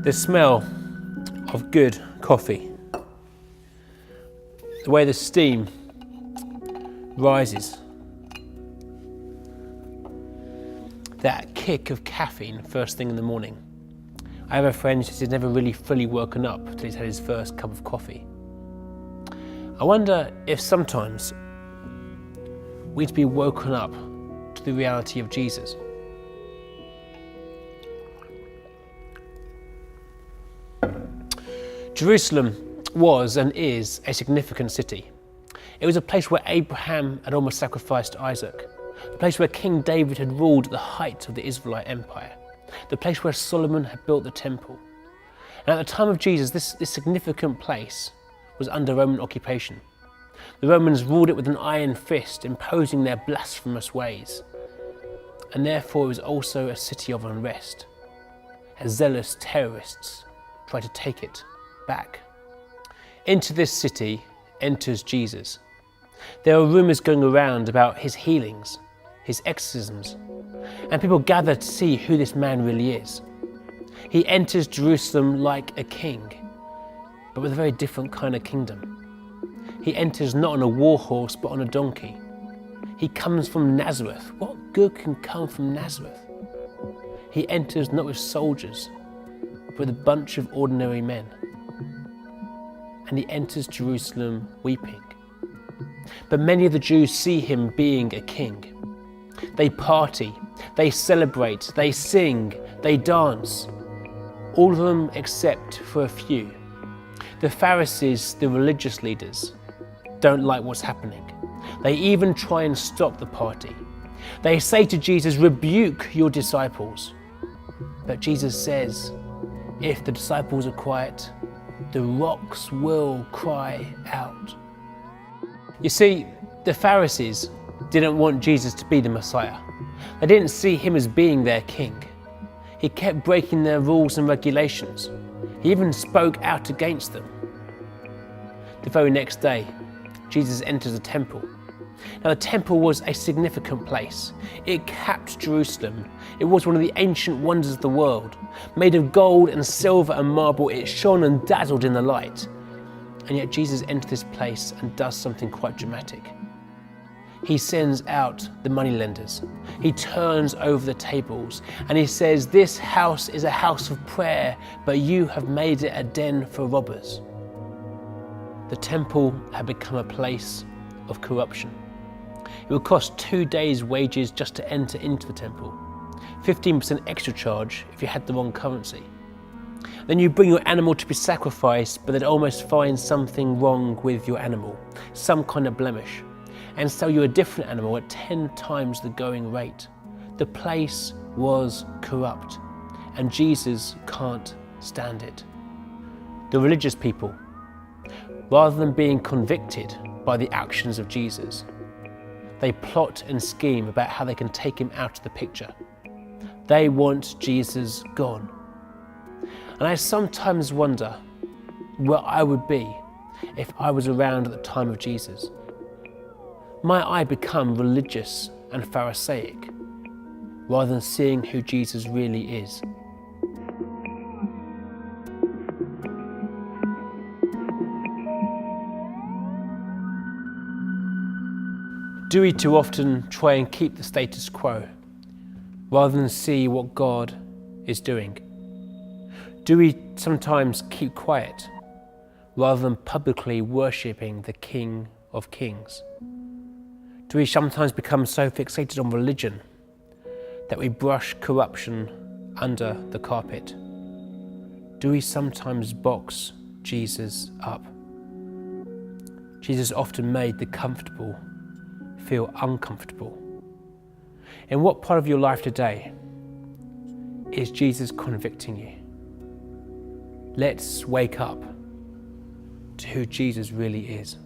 The smell of good coffee, the way the steam rises, that kick of caffeine first thing in the morning. I have a friend who says he's never really fully woken up until he's had his first cup of coffee. I wonder if sometimes we need to be woken up to the reality of Jesus. Jerusalem was and is a significant city. It was a place where Abraham had almost sacrificed Isaac, the place where King David had ruled at the height of the Israelite Empire, the place where Solomon had built the temple. And at the time of Jesus, this significant place was under Roman occupation. The Romans ruled it with an iron fist, imposing their blasphemous ways. And therefore it was also a city of unrest, as zealous terrorists tried to take it back. Into this city enters Jesus. There are rumours going around about his healings, his exorcisms, and people gather to see who this man really is. He enters Jerusalem like a king, but with a very different kind of kingdom. He enters not on a war horse, but on a donkey. He comes from Nazareth. What good can come from Nazareth? He enters not with soldiers, but with a bunch of ordinary men. And he enters Jerusalem weeping. But many of the Jews see him being a king. They party, they celebrate, they sing, they dance. All of them except for a few. The Pharisees, the religious leaders, don't like what's happening. They even try and stop the party. They say to Jesus, "Rebuke your disciples." But Jesus says, if the disciples are quiet, the rocks will cry out. You see, the Pharisees didn't want Jesus to be the Messiah. They didn't see him as being their king. He kept breaking their rules and regulations. He even spoke out against them. The very next day, Jesus enters the temple. Now, the temple was a significant place. It capped Jerusalem. It was one of the ancient wonders of the world. Made of gold and silver and marble, it shone and dazzled in the light. And yet Jesus enters this place and does something quite dramatic. He sends out the moneylenders. He turns over the tables and he says, "This house is a house of prayer, but you have made it a den for robbers." The temple had become a place of corruption. It would cost 2 days' wages just to enter into the temple. 15% extra charge if you had the wrong currency. Then you bring your animal to be sacrificed, but they'd almost find something wrong with your animal, some kind of blemish, and sell you a different animal at 10 times the going rate. The place was corrupt, and Jesus can't stand it. The religious people, rather than being convicted by the actions of Jesus, they plot and scheme about how they can take him out of the picture. They want Jesus gone. And I sometimes wonder where I would be if I was around at the time of Jesus. Might I become religious and Pharisaic rather than seeing who Jesus really is? Do we too often try and keep the status quo rather than see what God is doing? Do we sometimes keep quiet rather than publicly worshipping the King of Kings? Do we sometimes become so fixated on religion that we brush corruption under the carpet? Do we sometimes box Jesus up? Jesus often made the comfortable feel uncomfortable. In what part of your life today is Jesus convicting you? Let's wake up to who Jesus really is.